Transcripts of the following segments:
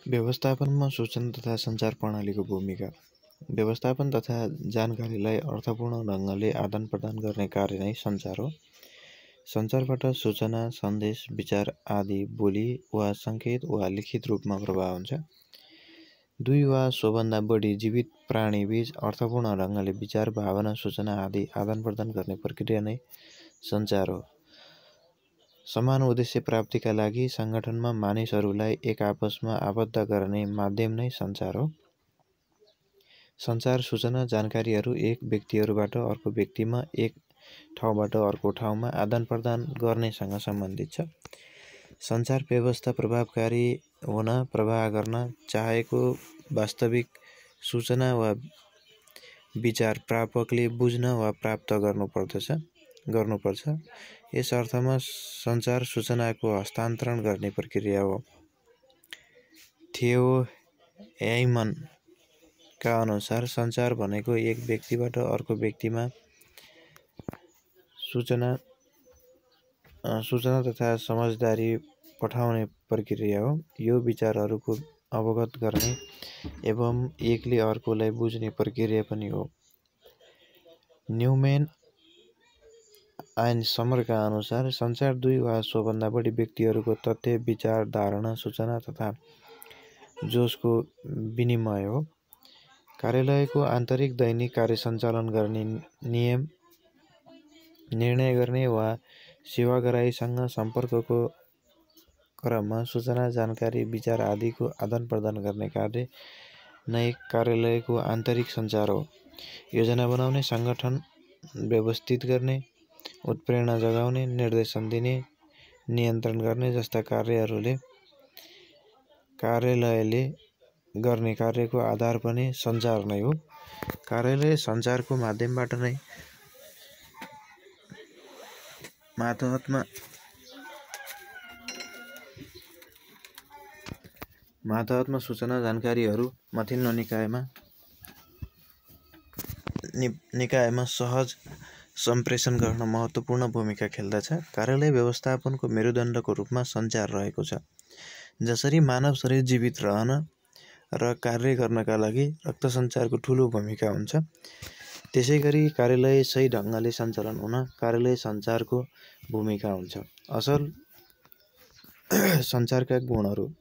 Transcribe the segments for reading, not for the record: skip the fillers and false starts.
व्यवस्थापनमा सूचना तथा सञ्चार प्रणालीको भूमिका। व्यवस्थापन तथा जानकारीलाई अर्थपूर्ण ढङ्गले आदान-प्रदान गर्ने कार्य नै सञ्चार हो। सञ्चारबाट सूचना, सन्देश, विचार आदि बोली वा सङ्केत वा लिखित रूपमा प्रवाह हुन्छ। दुई वा सोभन्दा बढी जीवित प्राणीबीच अर्थपूर्ण ढङ्गले विचार, भावना, सूचना आदि आदान-प्रदान गर्ने प्रक्रिया नै सञ्चार हो। समान उद्देश्य प्राप्तिका लागि सङ्गठनमा मानिसहरूलाई एक आपसमा आबद्ध गर्ने माध्यम नै सञ्चार हो। सञ्चार सूचना जानकारीहरू एक व्यक्तिहरूबाट अर्को व्यक्तिमा, एक ठाउँबाट अर्को ठाउँमा आदान-प्रदान गर्नेसँग सम्बन्धित छ। सञ्चार व्यवस्था प्रभावकारी हुन, प्रवाह गर्न चाहेको वास्तविक सूचना वा विचार प्रापकले बुझ्न वा प्राप्त गर्नुपर्छ। यस अर्थमा सञ्चार सूचनाको हस्तान्तरण गर्ने प्रक्रिया हो। थियो ह्याइमनका अनुसार सञ्चार भनेको एक व्यक्तिबाट अर्को व्यक्तिमा सूचना तथा समझदारी पठाउने प्रक्रिया हो। यो विचारहरूको अवगत गर्ने एवं एकले अर्कोलाई बुझ्ने प्रक्रिया पनि हो। न्युमेन आइन समरका अनुसार सञ्चार दुई वा सोभन्दा बढी व्यक्तिहरूको तथ्य, विचार, धारणा, सूचना तथा जोसको विनिमय हो। कार्यालयको आन्तरिक दैनिक कार्य सञ्चालन गर्ने, निर्णय गर्ने वा सेवाग्राहीसँग सम्पर्कको क्रममा सूचना, जानकारी, विचार आदिको आदान-प्रदान गर्ने कार्य नै कार्यालयको आन्तरिक सञ्चार हो। योजना बनाउने, सङ्गठन व्यवस्थित गर्ने, उत्प्रेरणा जगाउने, निर्देशन दिने, नियन्त्रण गर्ने जस्ता कार्यालयले गर्ने कार्यको आधार पनि सञ्चार नै हो। कार्यालय सञ्चारको माध्यमबाट नै मातहतमा सूचना जानकारीहरू माथिल्लो निकायमा सहज सम्प्रेषण गर्न महत्त्वपूर्ण भूमिका खेल्दछ। कार्यालय व्यवस्थापनको मेरुदण्डको रूपमा सञ्चार रहेको छ। जसरी मानव शरीर जीवित रहन र कार्य गर्नका लागि रक्तसञ्चारको ठूलो भूमिका हुन्छ, त्यसैगरी कार्यालय सही ढङ्गले सञ्चालन हुन कार्यालय सञ्चारको भूमिका हुन्छ। असल सञ्चारका गुणहरू।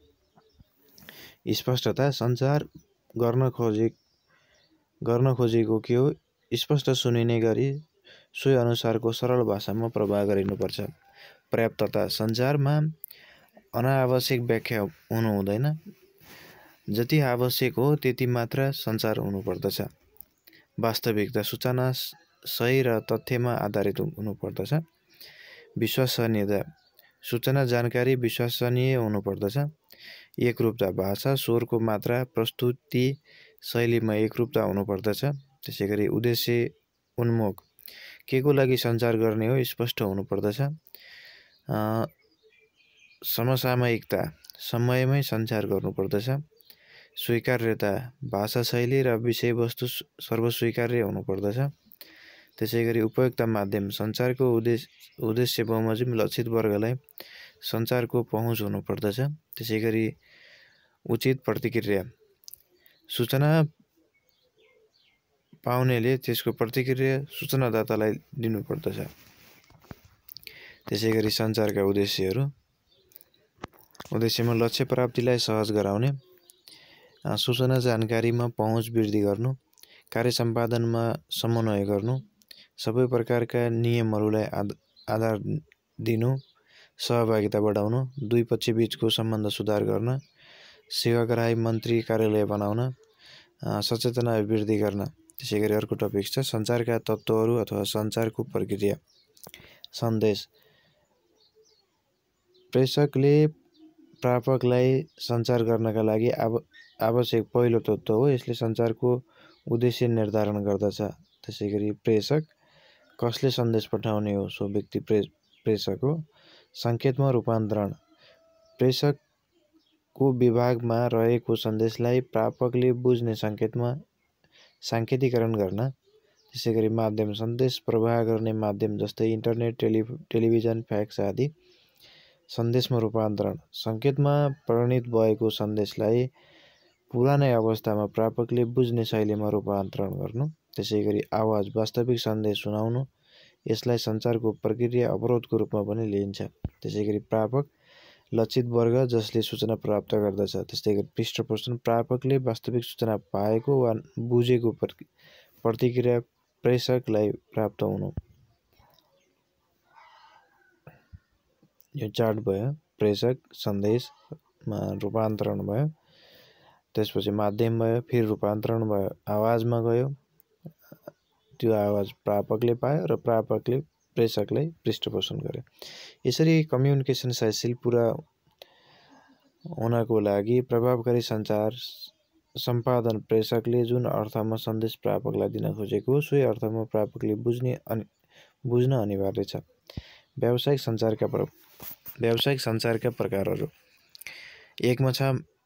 स्पष्टता। सञ्चार गर्न खोजेको के हो स्पष्ट सुनिने गरी सोही अनुसारको सरल भाषामा प्रवाह गरिनुपर्छ। पर्याप्तता। सञ्चारमा अनावश्यक व्याख्या हुनु हुँदैन। जति आवश्यक हो त्यति मात्र सञ्चार हुनुपर्दछ। वास्तविकता। सूचना सही र तथ्यमा आधारित हुनुपर्दछ। विश्वसनीयता। सूचना जानकारी विश्वसनीय हुनुपर्दछ। एकरूपता। भाषा, स्वरको मात्रा, प्रस्तुति शैलीमा एकरूपता हुनुपर्दछ। त्यसैगरी उद्देश्य उन्मुख। के को लागि सञ्चार गर्ने हो स्पष्ट हुनुपर्दछ। समसामयिकता। समयमै सञ्चार गर्नुपर्दछ। स्वीकार्यता। भाषा शैली र विषयवस्तु सर्वस्वीकार्य हुनुपर्दछ। त्यसैगरी उपयुक्त माध्यम। सञ्चारको उद्देश्य बमोजिम लक्षित वर्गलाई सञ्चारको पहुँच हुनुपर्दछ। त्यसैगरी उचित प्रतिक्रिया। सूचना पाउनेले त्यसको प्रतिक्रिया सूचनादातालाई दिनुपर्दछ। त्यसैगरी सञ्चारका उद्देश्यमा लक्ष्य प्राप्तिलाई सहज गराउने, सूचना जानकारीमा पहुँच वृद्धि गर्नु, कार्य सम्पादनमा समन्वय गर्नु, सबै प्रकारका नियमहरूलाई आधार दिनु, सहभागिता बढाउनु, दुई पक्षबीचको सम्बन्ध सुधार गर्न, सेवाग्राही मन्त्री कार्यालय बनाउन, सचेतना वृद्धि गर्न। त्यसैगरी अर्को टपिक छ सञ्चारका तत्त्वहरू अथवा सञ्चारको प्रक्रिया। सन्देश। प्रेषकले प्रापकलाई सञ्चार गर्नका लागि आवश्यक पहिलो तत्त्व हो। यसले सञ्चारको उद्देश्य निर्धारण गर्दछ। त्यसैगरी प्रेषक। कसले सन्देश पठाउने हो सो व्यक्ति प्रेषक हो। सङ्केतमा रूपान्तरण। प्रेषकको विभागमा रहेको सन्देशलाई प्रापकले बुझ्ने सङ्केतमा साङ्केतिकरण गर्न। त्यसैगरी माध्यम। सन्देश प्रवाह गर्ने माध्यम जस्तै इन्टरनेट, टेलिभिजन, फ्याक्स आदि। सन्देशमा रूपान्तरण सङ्केतमा परिणत भएको सन्देशलाई पुरानै अवस्थामा प्रापकले बुझ्ने शैलीमा रूपान्तरण गर्नु। त्यसै गरी आवाज वास्तविक सन्देश सुनाउनु, यसलाई सञ्चारको प्रक्रिया अवरोधको रूपमा पनि लिइन्छ। त्यसै गरी प्रापक लक्षित वर्ग जसले सूचना प्राप्त गर्दछ। त्यस्तै गरी पृष्ठपोषण प्रापकले वास्तविक सूचना पाएको वा बुझेको प्रतिक्रिया प्रेषकलाई प्राप्त हुनु। यो चार्ट भयो, प्रेषक सन्देशमा रूपान्तरण भयो, त्यसपछि माध्यम भयो, फेरि रूपान्तरण भयो, आवाजमा गयो, त्यो आवाज प्रापकले पायो र प्रापकले प्रेषकलाई पृष्ठपोषण गर्यो। यसरी कम्युनिकेसन सृजनशील पुरा हुनको लागि प्रभावकारी सञ्चार सम्पादन प्रेषकले जुन अर्थमा सन्देश प्रापकलाई दिन खोजेको सोही अर्थमा प्रापकले बुझ्न अनिवार्य छ। व्यावसायिक सञ्चारका प्रकारहरू। एकमा छ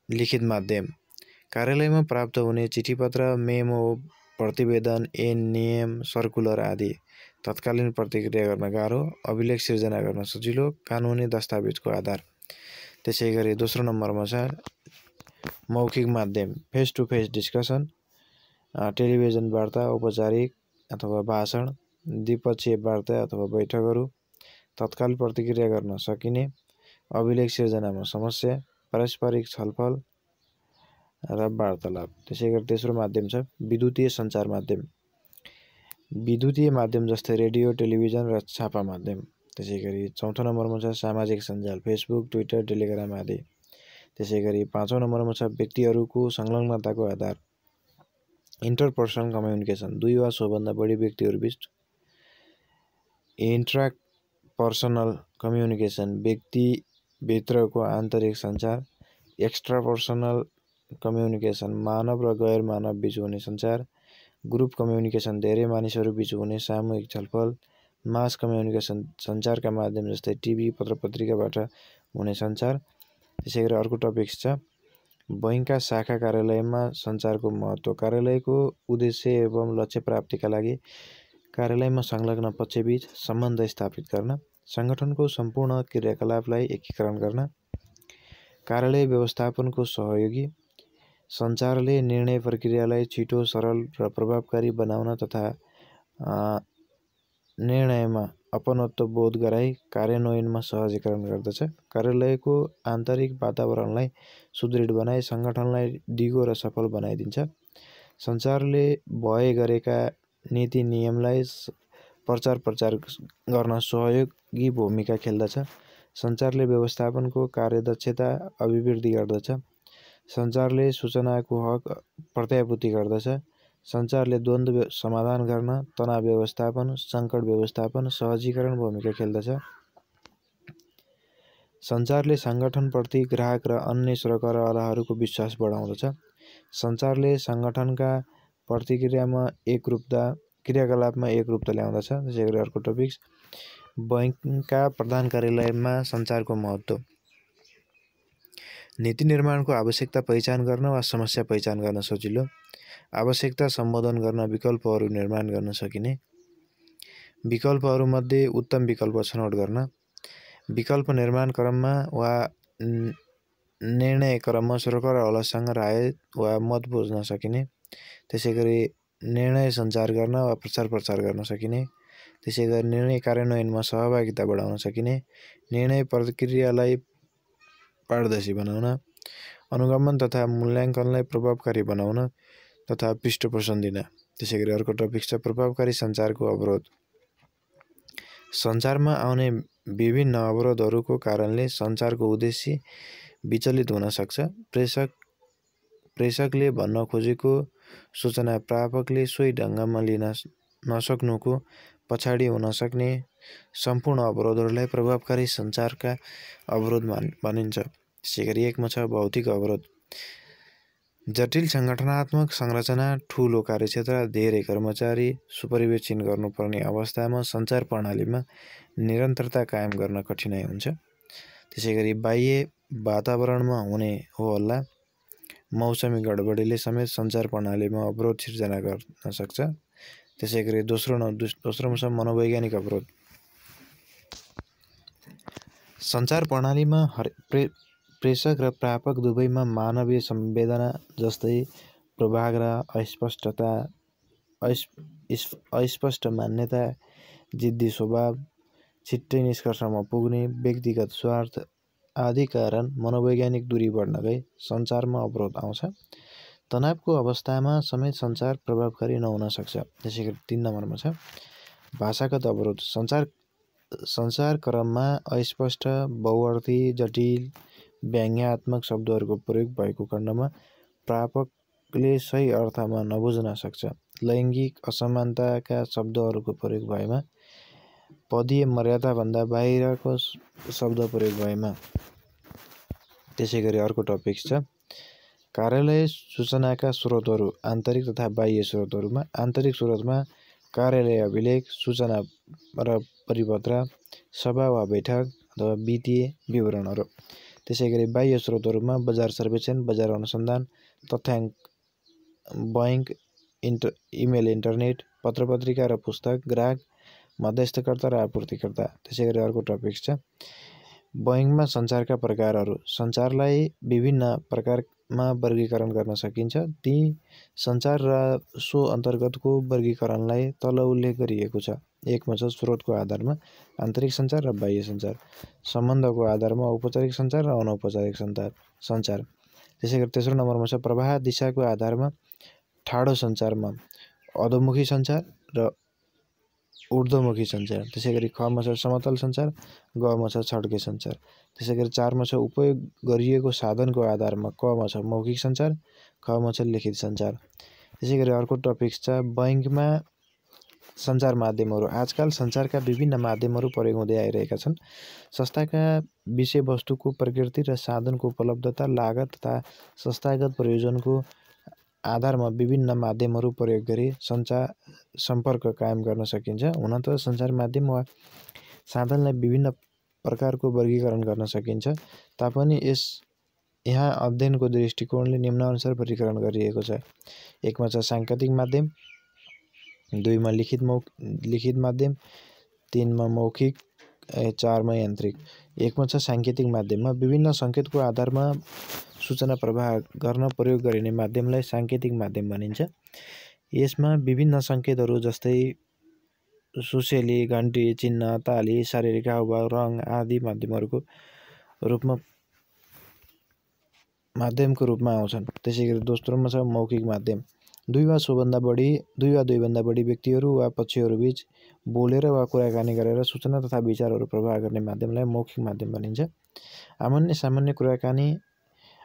लिखित माध्यम। कार्यालयमा प्राप्त हुने चिठीपत्र, मेमो, प्रतिवेदन, नियम, सर्कुलर आदि तत्कालीन प्रतिक्रिया गर्न गाह्रो, अभिलेख सिर्जना गर्न सजिलो, कानुनी दस्तावेजको आधार। त्यसै गरी दोस्रो नम्बरमा छ मौखिक माध्यम। Face to face discussion, television वार्ता, औपचारिक अथवा भाषण, द्विपक्षीय वार्ता अथवा बैठकहरू, तत्काल प्रतिक्रिया गर्न सकिने, अभिलेख सिर्जनामा समस्या, पारस्परिक छलफल र वार्तालाप। त्यसै गरी तेस्रो माध्यम छ विद्युतीय सञ्चार माध्यम। विद्युतीय माध्यम जस्तै रेडियो, टेलिभिजन र छापा माध्यम। त्यसै गरी चौथो नम्बरमा छ सामाजिक सञ्जाल, फेसबुक, ट्विटर, टेलिग्राम आदि। त्यसै गरी पाँचौँ नम्बरमा छ व्यक्तिहरूको संलग्नताको आधार, इन्टरपर्सनल कम्युनिकेसन, दुई वा सोभन्दा बढी व्यक्तिहरूबीच। इन्ट्रापर्सनल कम्युनिकेसन, व्यक्तिभित्रको आन्तरिक सञ्चार। एक्स्ट्रापर्सनल कम्युनिकेसन, मानव र गैर मानव बीच हुने सञ्चार। ग्रुप कम्युनिकेसन, धेरै मानिसहरू बीच हुने सामूहिक छलफल। मास कम्युनिकेसन, सञ्चारका माध्यम जस्तै टिभी, पत्रपत्रिकाबाट हुने सञ्चार। त्यसै गरी अर्को टपिक छ बैङ्कका शाखा कार्यालयमा सञ्चारको महत्त्व। कार्यालयको उद्देश्य एवं लक्ष्य प्राप्तिका लागि कार्यालयमा संलग्न पक्षबीच सम्बन्ध स्थापित गर्न, सङ्गठनको सम्पूर्ण क्रियाकलापलाई एकीकरण गर्न, कार्यालय व्यवस्थापनको सहयोगी। सञ्चारले निर्णय प्रक्रियालाई छिटो, सरल र प्रभावकारी बनाउन तथा निर्णयमा अपनत्व बोध गराई कार्यान्वयनमा सहजीकरण गर्दछ। कार्यालयको आन्तरिक वातावरणलाई सुदृढ बनाई सङ्गठनलाई दिगो र सफल बनाइदिन्छ। सञ्चारले भए गरेका नीति नियमलाई प्रचार गर्न सहयोगी भूमिका खेल्दछ। सञ्चारले व्यवस्थापनको कार्यदक्षता अभिवृद्धि गर्दछ। सञ्चारले सूचनाको हक प्रत्याभूति गर्दछ। सञ्चारले द्वन्द्व समाधान गर्न, तनाव व्यवस्थापन, सङ्कट व्यवस्थापन, सहजीकरण भूमिका खेल्दछ। सञ्चारले सङ्गठनप्रति ग्राहक र अन्य सरकारवालाहरूको विश्वास बढाउँदछ। सञ्चारले सङ्गठनका क्रियाकलापमा एकरूपता ल्याउँदछ। त्यसै गरी अर्को टपिक बैङ्कका प्रधान कार्यालयमा सञ्चारको महत्त्व। नीति निर्माणको आवश्यकता पहिचान गर्न वा समस्या पहिचान गर्न सजिलो, आवश्यकता सम्बोधन गर्न विकल्पहरू निर्माण गर्न सकिने, विकल्पहरूमध्ये उत्तम विकल्प छनौट गर्न, विकल्प निर्माण क्रममा वा निर्णय क्रममा सरकारवालासँग राय वा मत बुझ्न सकिने, त्यसै गरी निर्णय सञ्चार गर्न वा प्रचार गर्न सकिने, त्यसै गरी निर्णय कार्यान्वयनमा सहभागिता बढाउन सकिने, निर्णय प्रक्रियालाई पारदर्शी बनाउन, अनुगमन तथा मूल्याङ्कनलाई प्रभावकारी बनाउन तथा पृष्ठपोषण दिन। त्यसै गरी अर्को टपिक छ प्रभावकारी सञ्चारको अवरोध। सञ्चारमा आउने विभिन्न अवरोधहरूको कारणले सञ्चारको उद्देश्य विचलित हुन सक्छ। प्रेषकले भन्न खोजेको सूचना प्रापकले सोही ढङ्गमा लिन नसक्नुको पछाडि हुन सक्ने सम्पूर्ण अवरोधहरूलाई प्रभावकारी सञ्चारका अवरोध भनिन्छ। त्यसै गरी एकमा छ भौतिक अवरोध। जटिल सङ्गठनात्मक संरचना, ठुलो कार्यक्षेत्र, धेरै कर्मचारी सुपरिवेक्षण गर्नुपर्ने अवस्थामा सञ्चार प्रणालीमा निरन्तरता कायम गर्न कठिनाइ हुन्छ। त्यसै गरी बाह्य वातावरणमा हुने होहल्ला, मौसमी गडबडीले समेत सञ्चार प्रणालीमा अवरोध सिर्जना गर्न सक्छ। त्यसै गरी दोस्रोमा छ मनोवैज्ञानिक अवरोध। सञ्चार प्रणालीमा प्रेषक र प्रापक दुवैमा मानवीय संवेदना जस्तै प्रभाग र अस्पष्ट मान्यता, जिद्दी स्वभाव, छिट्टै निष्कर्षमा पुग्ने, व्यक्तिगत स्वार्थ आदि कारण मनोवैज्ञानिक दूरी बढ्नकै सञ्चारमा अवरोध आउँछ। तनावको अवस्थामा समेत सञ्चार प्रभावकारी नहुन सक्छ। त्यसैगरी 3 नम्बरमा छ भाषागत अवरोध। सञ्चार क्रममा अस्पष्ट, बहुअर्थी, जटिल, व्यङ्ग्यात्मक शब्दहरूको प्रयोग भएको खण्डमा प्रापकले सही अर्थमा नबुझ्न सक्छ। लैङ्गिक असमानताका शब्दहरूको प्रयोग भएमा, पदीय मर्यादाभन्दा बाहिरको शब्द प्रयोग भएमा। त्यसैगरी अर्को टपिक छ कार्यालय सूचनाका स्रोतहरू। आन्तरिक तथा बाह्य स्रोतहरूमा आन्तरिक स्रोतमा कार्यालय अभिलेख, सूचना र परिपत्र, सभा वा बैठक अथवा वित्तीय विवरणहरू। त्यसैगरी बाह्य स्रोतहरूमा बजार सर्वेक्षण, बजार अनुसन्धान, तथ्याङ्क, बैङ्क, इमेल, इन्टरनेट, पत्रपत्रिका र पुस्तक, ग्राहक, मध्यस्थकर्ता र आपूर्तिकर्ता। त्यसैगरी अर्को टपिक छ बैङ्कमा सञ्चारका प्रकारहरू। सञ्चारलाई विभिन्न प्रकारमा वर्गीकरण गर्न सकिन्छ। ती सञ्चार र सो अन्तर्गतको वर्गीकरणलाई तल उल्लेख गरिएको छ। 1 मा छ स्रोतको आधारमा आन्तरिक सञ्चार र बाह्य सञ्चार, सम्बन्धको आधारमा औपचारिक सञ्चार र अनौपचारिक सञ्चार। त्यसैगरी तेस्रो नम्बरमा छ प्रवाह दिशाको आधारमा ठाडो सञ्चारमा अधोमुखी सञ्चार र ऊर्ध्वमुखी सञ्चार। त्यसैगरी ख मा छ समतल सञ्चार, ग मा छ छड्के सञ्चार। त्यसैगरी 4 मा छ उपयोग गरिएको साधनको आधारमा क मा छ मौखिक सञ्चार, ख मा छ लिखित सञ्चार। त्यसैगरी अर्को टपिक छ बैङ्कमा सञ्चार माध्यमहरू। आजकाल सञ्चारका विभिन्न माध्यमहरू प्रयोग हुँदै आइरहेका छन्। संस्थाका विषयवस्तुको प्रकृति र साधनको उपलब्धता, लागत तथा संस्थागत प्रयोजनको आधारमा विभिन्न माध्यमहरू प्रयोग गरी सम्पर्क कायम गर्न सकिन्छ। हुन त सञ्चार माध्यम वा साधनलाई विभिन्न प्रकारको वर्गीकरण गर्न सकिन्छ तापनि यहाँ अध्ययनको दृष्टिकोणले निम्नानुसार वर्गीकरण गरिएको छ। 1 मा छ साङ्केतिक माध्यम, 2 मा लिखित माध्यम, 3 मा मौखिक, 4 मा यान्त्रिक। 1 मा छ साङ्केतिक माध्यममा विभिन्न सङ्केतको आधारमा सूचना प्रवाह गर्न प्रयोग गरिने माध्यमलाई साङ्केतिक माध्यम भनिन्छ। यसमा विभिन्न सङ्केतहरू जस्तै सुसेली, घन्टी, चिन्ह, ताली, शारीरिक हावभाव, रङ आदि माध्यमको रूपमा आउँछन्। त्यसैगरी दोस्रोमा छ मौखिक माध्यम। 2 वा दुईभन्दा बढी व्यक्तिहरू वा पक्षहरूबीच बोलेर वा कुराकानी गरेर सूचना तथा विचारहरू प्रवाह गर्ने माध्यमलाई मौखिक माध्यम भनिन्छ। आमन्य सामान्य कुराकानी,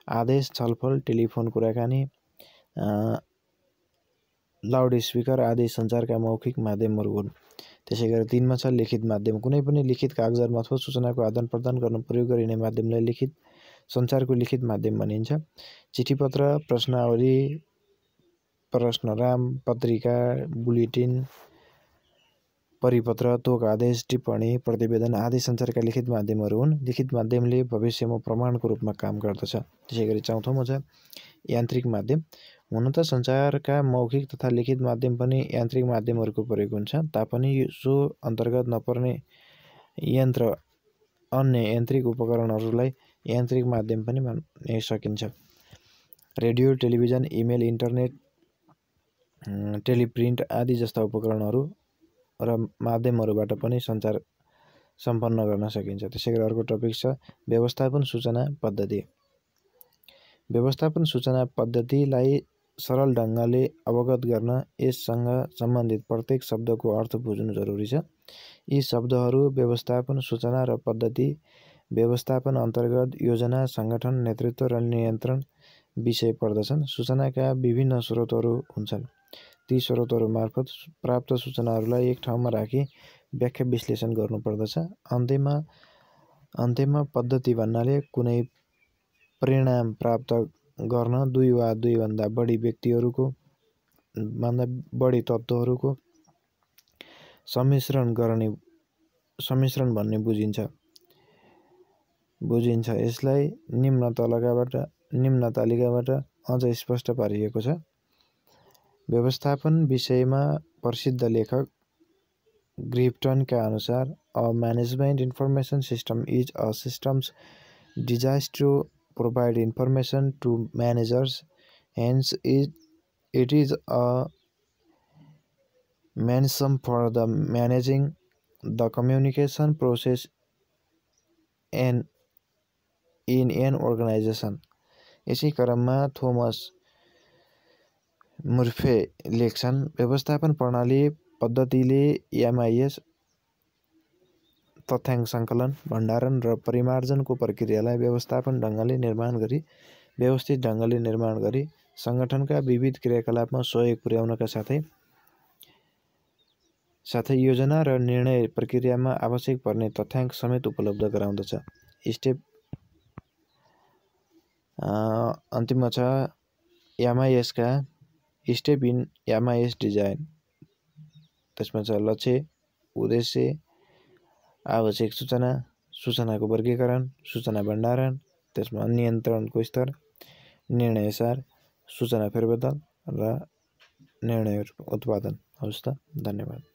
आदेश, छलफल, टेलिफोन कुराकानी, लाउडस्पिकर आदि सञ्चारका मौखिक माध्यमहरू हुन्। त्यसैगरी 3 मा छ लिखित माध्यम। कुनै पनि लिखित कागजात मार्फत सूचनाको आदान प्रदान गर्न प्रयोग गरिने माध्यमलाई लिखित सञ्चारको लिखित माध्यम भनिन्छ। चिठीपत्र, प्रश्नावली, प्रश्नराम, पत्रिका, बुलेटिन, परिपत्र, तोक आदेश, टिप्पणी, प्रतिवेदन आदि सञ्चारका लिखित माध्यमहरू हुन्। लिखित माध्यमले भविष्यमा प्रमाणको रूपमा काम गर्दछ। त्यसैगरी चौथोमा छ यान्त्रिक माध्यम। हुन त सञ्चारका मौखिक तथा लिखित माध्यम पनि यान्त्रिक माध्यमहरूको प्रयोग हुन्छ तापनि सो अन्तर्गत नपर्ने यन्त्र अन्य यान्त्रिक उपकरणहरूलाई यान्त्रिक माध्यम पनि भन्न सकिन्छ। रेडियो, टेलिभिजन, इमेल, इन्टरनेट, टेलिप्रिन्ट आदि जस्ता उपकरणहरू र माध्यमहरूबाट पनि सञ्चार सम्पन्न गर्न सकिन्छ। त्यसैगरी अर्को टपिक छ व्यवस्थापन सूचना पद्धति। व्यवस्थापन सूचना पद्धतिलाई सरल ढङ्गले अवगत गर्न यससँग सम्बन्धित प्रत्येक शब्दको अर्थ बुझ्नु जरुरी छ। यी शब्दहरू व्यवस्थापन, सूचना र पद्धति व्यवस्थापन अन्तर्गत योजना, सङ्गठन, नेतृत्व र नियन्त्रण विषय पर्दछन्। सूचनाका विभिन्न स्रोतहरू हुन्छन्। ती स्रोतहरू मार्फत प्राप्त सूचनाहरूलाई एक ठाउँमा राखी व्याख्या विश्लेषण गर्नुपर्दछ। अन्त्यमा पद्धति भन्नाले कुनै परिणाम प्राप्त गर्न 2 वा 2 भन्दा बढी व्यक्तिहरूको बढी तत्त्वहरूको सम्मिश्रण भन्ने बुझिन्छ। यसलाई निम्न तालिकाबाट अझ स्पष्ट पारिएको छ। व्यवस्थापन विषयमा प्रसिद्ध लेखक ग्रिफ्टनका अनुसार A management information system is a system designed to provide information to managers. Hence, it is a mechanism for the managing the communication process and in an organization. यसै क्रममा थोमस मुर्फे लेख्छन्, व्यवस्थापन प्रणाली पद्धतिले एमआइएस तथ्याङ्क सङ्कलन, भण्डारण र परिमार्जनको प्रक्रियालाई व्यवस्थापन ढङ्गले निर्माण गरी व्यवस्थित ढङ्गले निर्माण गरी सङ्गठनका विविध क्रियाकलापमा सहयोग पुर्याउनका साथै योजना र निर्णय प्रक्रियामा आवश्यक पर्ने तथ्याङ्क समेत उपलब्ध गराउँदछ। स्टेप अन्तिममा छ एमआइएसका स्टेप इन एमआइएस डिजाइन। त्यसमा छ लक्ष्य, उद्देश्य, आवश्यक सूचना, सूचनाको वर्गीकरण, सूचना भण्डारण, त्यसमा नियन्त्रणको स्तर, निर्णय सार, सूचना फेरबदल र निर्णय उत्पादन। हवस् त, धन्यवाद।